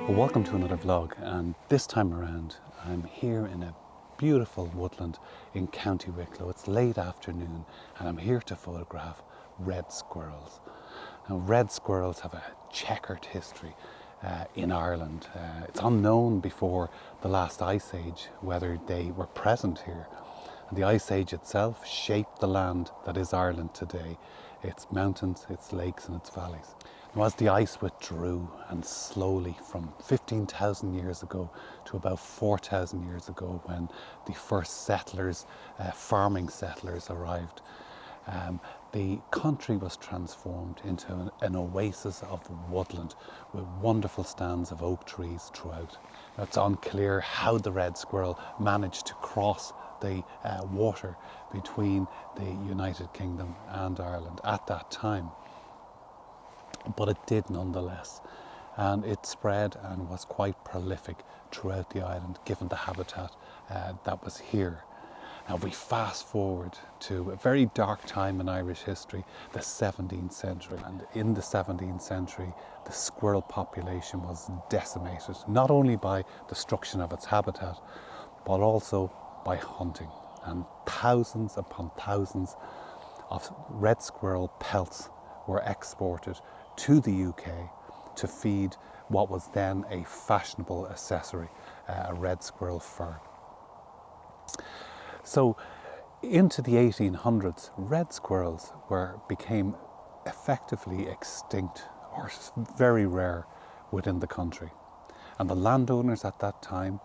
Well, welcome to another vlog, and this time around I'm here in a beautiful woodland in County Wicklow. It's late afternoon and I'm here to photograph red squirrels. Now, red squirrels have a checkered history in Ireland. It's unknown before the last ice age whether they were present here. And the ice age itself shaped the land that is Ireland today, its mountains, its lakes and its valleys. Now, as the ice withdrew and slowly from 15,000 years ago to about 4,000 years ago, when the first settlers, farming settlers arrived, the country was transformed into an oasis of woodland with wonderful stands of oak trees throughout. Now, it's unclear how the red squirrel managed to cross the water between the United Kingdom and Ireland at that time, but it did nonetheless, and it spread and was quite prolific throughout the island given the habitat that was here. Now we fast forward to a very dark time in Irish history, the 17th century, and in the 17th century the squirrel population was decimated, not only by destruction of its habitat but also by hunting, and thousands upon thousands of red squirrel pelts were exported to the UK to feed what was then a fashionable accessory, a red squirrel fur. So into the 1800s, red squirrels became effectively extinct or very rare within the country. And the landowners at that time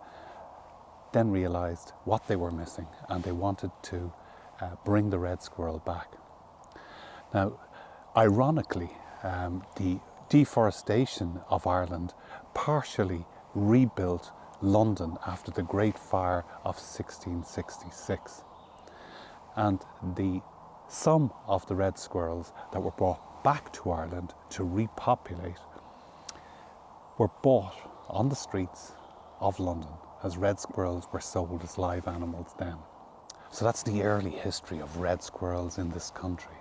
then realised what they were missing, and they wanted to bring the red squirrel back. Now, ironically, the deforestation of Ireland partially rebuilt London after the Great Fire of 1666. And some of the red squirrels that were brought back to Ireland to repopulate were bought on the streets of London, as red squirrels were sold as live animals then. So that's the early history of red squirrels in this country.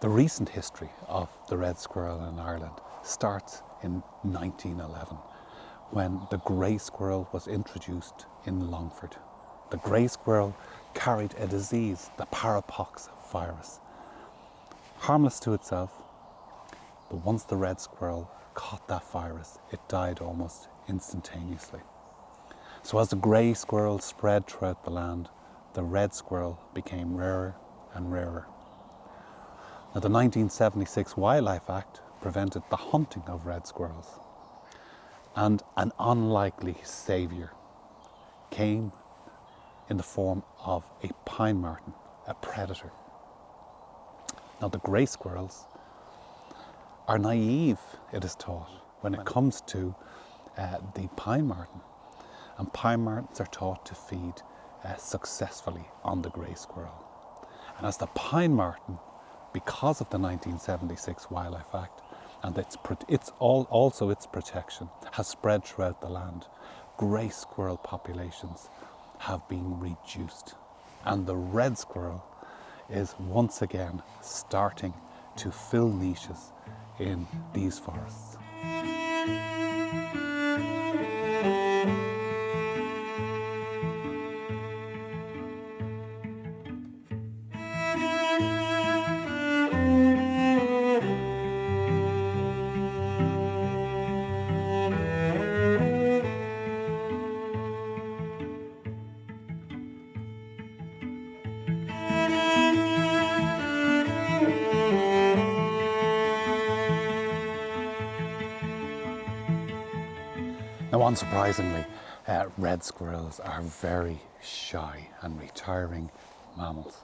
The recent history of the red squirrel in Ireland starts in 1911, when the grey squirrel was introduced in Longford. The grey squirrel carried a disease, the parapox virus, harmless to itself, but once the red squirrel caught that virus, it died almost instantaneously. So as the grey squirrel spread throughout the land, the red squirrel became rarer and rarer. Now, the 1976 Wildlife Act prevented the hunting of red squirrels, and an unlikely saviour came in the form of a Pine Marten, a predator. Now, the grey squirrels are naive, it is taught, when it comes to the Pine Marten. And Pine Martens are taught to feed successfully on the grey squirrel. And as the Pine Marten, because of the 1976 Wildlife Act and also its protection, has spread throughout the land, grey squirrel populations have been reduced. And the red squirrel is once again starting to fill niches in these forests. Now, unsurprisingly, red squirrels are very shy and retiring mammals.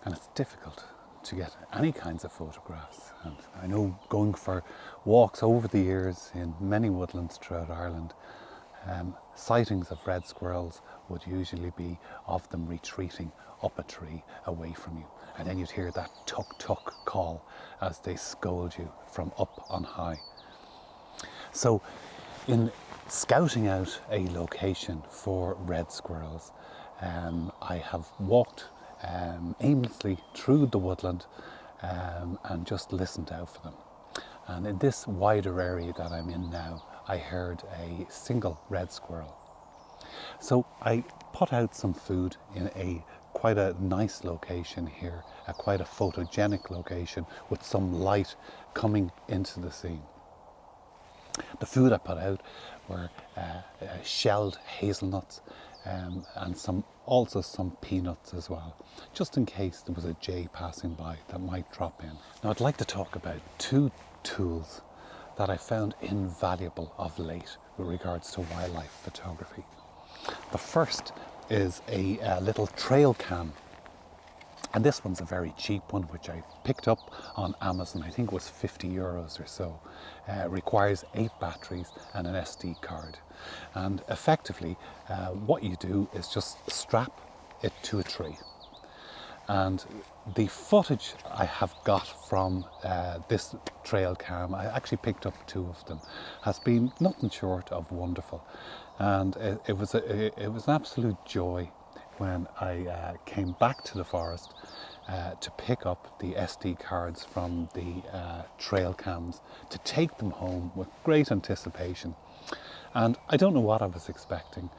And it's difficult to get any kinds of photographs. And I know, going for walks over the years in many woodlands throughout Ireland, sightings of red squirrels would usually be of them retreating up a tree away from you. And then you'd hear that tuk-tuk call as they scold you from up on high. So, in scouting out a location for red squirrels, I have walked aimlessly through the woodland and just listened out for them. And in this wider area that I'm in now, I heard a single red squirrel. So I put out some food in quite a nice location here, quite a photogenic location with some light coming into the scene. The food I put out were shelled hazelnuts and also some peanuts as well, just in case there was a jay passing by that might drop in. Now I'd like to talk about two tools that I found invaluable of late with regards to wildlife photography. The first is a little trail cam, and this one's a very cheap one which I picked up on Amazon. I think it was €50 or so. It requires 8 batteries and an SD card, and effectively what you do is just strap it to a tree. And the footage I have got from this trail cam, I actually picked up 2 of them, has been nothing short of wonderful. And it was an absolute joy when I came back to the forest to pick up the SD cards from the trail cams, to take them home with great anticipation. And I don't know what I was expecting,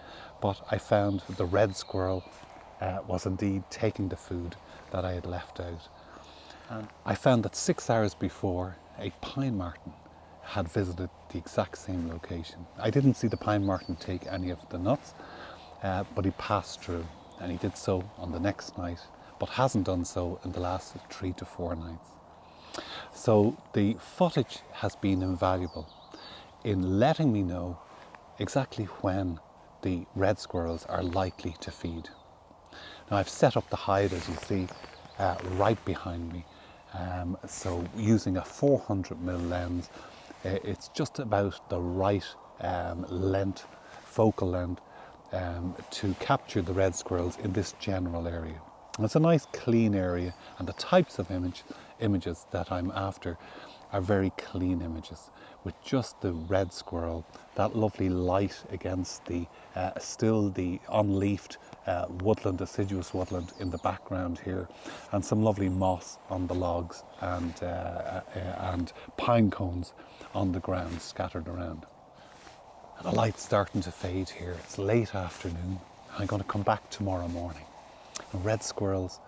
but I found the red squirrel was indeed taking the food that I had left out. And I found that 6 hours before, a Pine Marten had visited the exact same location. I didn't see the Pine Marten take any of the nuts, but he passed through, and he did so on the next night, but hasn't done so in the last 3 to 4 nights. So the footage has been invaluable in letting me know exactly when the red squirrels are likely to feed. Now I've set up the hide, as you see, right behind me. So using a 400mm lens, it's just about the right length, focal length, to capture the red squirrels in this general area. And it's a nice clean area, and the types of images that I'm after are very clean images, with just the red squirrel, that lovely light against the still the unleafed woodland, deciduous woodland in the background here, and some lovely moss on the logs and pine cones on the ground scattered around. And the light's starting to fade here. It's late afternoon. I'm going to come back tomorrow morning. And red squirrels,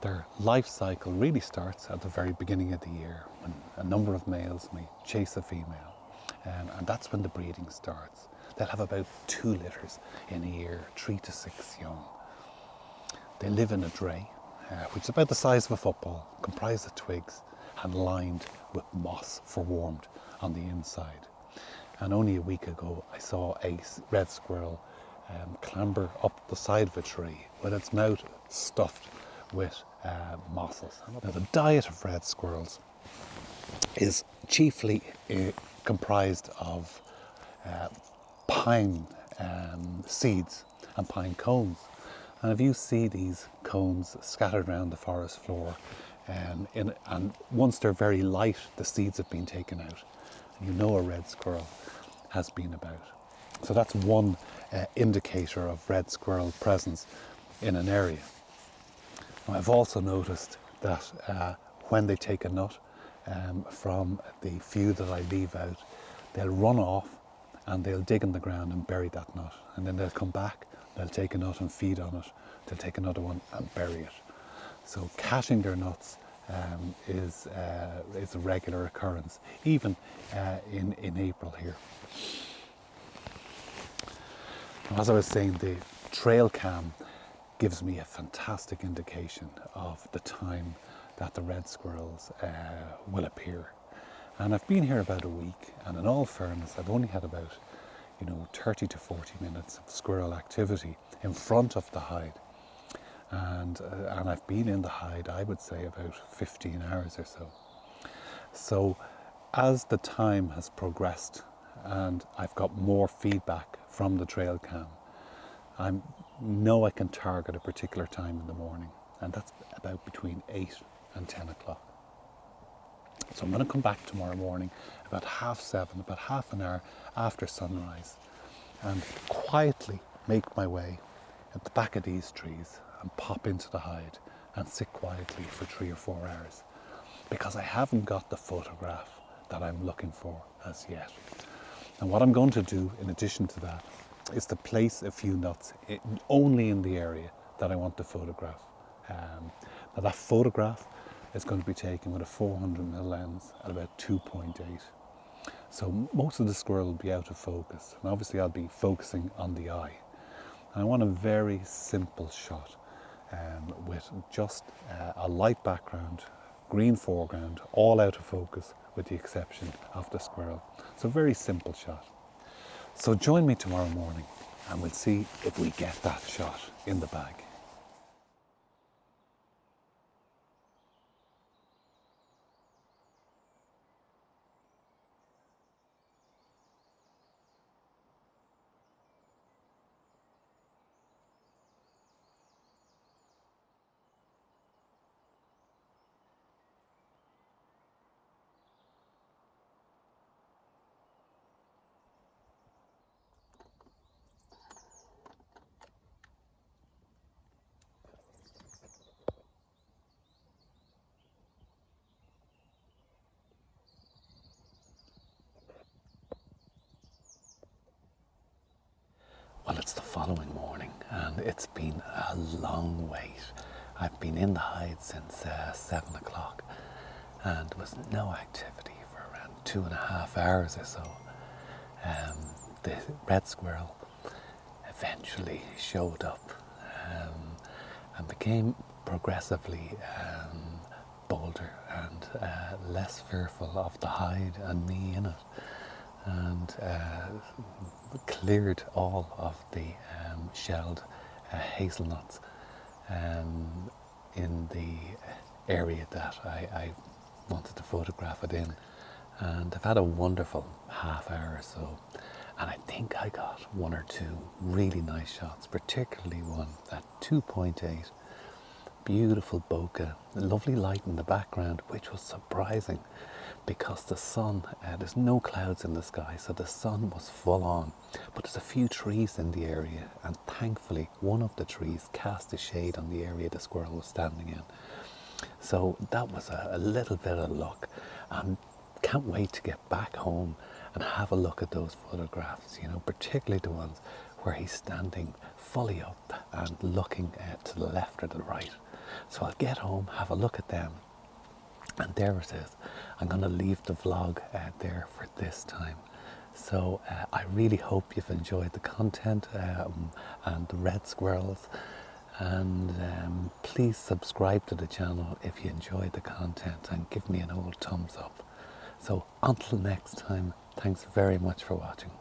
their life cycle really starts at the very beginning of the year, when a number of males may chase a female, and that's when the breeding starts. They'll have about 2 litters in a year, 3 to 6 young. They live in a dray, which is about the size of a football, comprised of twigs and lined with moss for warmth on the inside. And only a week ago I saw a red squirrel clamber up the side of a tree with its mouth stuffed with mosses. Now the diet of red squirrels is chiefly comprised of pine seeds and pine cones. And if you see these cones scattered around the forest floor, and once they're very light, the seeds have been taken out, and you know a red squirrel has been about. So that's one indicator of red squirrel presence in an area. Now, I've also noticed that when they take a nut from the few that I leave out, they'll run off and they'll dig in the ground and bury that nut, and then they'll come back, they'll take a nut and feed on it, they'll take another one and bury it. So caching their nuts is a regular occurrence, even in April here. As I was saying, the trail cam gives me a fantastic indication of the time that the red squirrels will appear. And I've been here about a week, and in all fairness, I've only had about 30 to 40 minutes of squirrel activity in front of the hide. And I've been in the hide, I would say, about 15 hours or so. So as the time has progressed and I've got more feedback from the trail cam, I know I can target a particular time in the morning, and that's about between 8 and 10 o'clock. So I'm going to come back tomorrow morning about 7:30, about half an hour after sunrise, and quietly make my way at the back of these trees and pop into the hide and sit quietly for 3 or 4 hours, because I haven't got the photograph that I'm looking for as yet. And what I'm going to do in addition to that is to place a few nuts only in the area that I want to photograph. Now that photograph is going to be taken with a 400mm lens at about 2.8. So most of the squirrel will be out of focus, and obviously I'll be focusing on the eye. And I want a very simple shot with just a light background, green foreground, all out of focus with the exception of the squirrel. So very simple shot. So join me tomorrow morning and we'll see if we get that shot in the bag. Well, it's the following morning and it's been a long wait. I've been in the hide since 7 o'clock and there was no activity for around 2.5 hours or so. The red squirrel eventually showed up and became progressively bolder and less fearful of the hide and me in it, and cleared all of the shelled hazelnuts in the area that I wanted to photograph it in. And I've had a wonderful half hour or so, and I think I got 1 or 2 really nice shots, particularly one at 2.8. Beautiful bokeh, lovely light in the background, which was surprising because the sun, there's no clouds in the sky, so the sun was full on, but there's a few trees in the area, and thankfully one of the trees cast a shade on the area the squirrel was standing in. So that was a little bit of luck. Can't wait to get back home and have a look at those photographs, you know, particularly the ones where he's standing fully up and looking to the left or the right. So I'll get home, have a look at them, and there it is. I'm going to leave the vlog there for this time. So I really hope you've enjoyed the content and the red squirrels, and please subscribe to the channel if you enjoyed the content and give me an old thumbs up. So until next time, thanks very much for watching.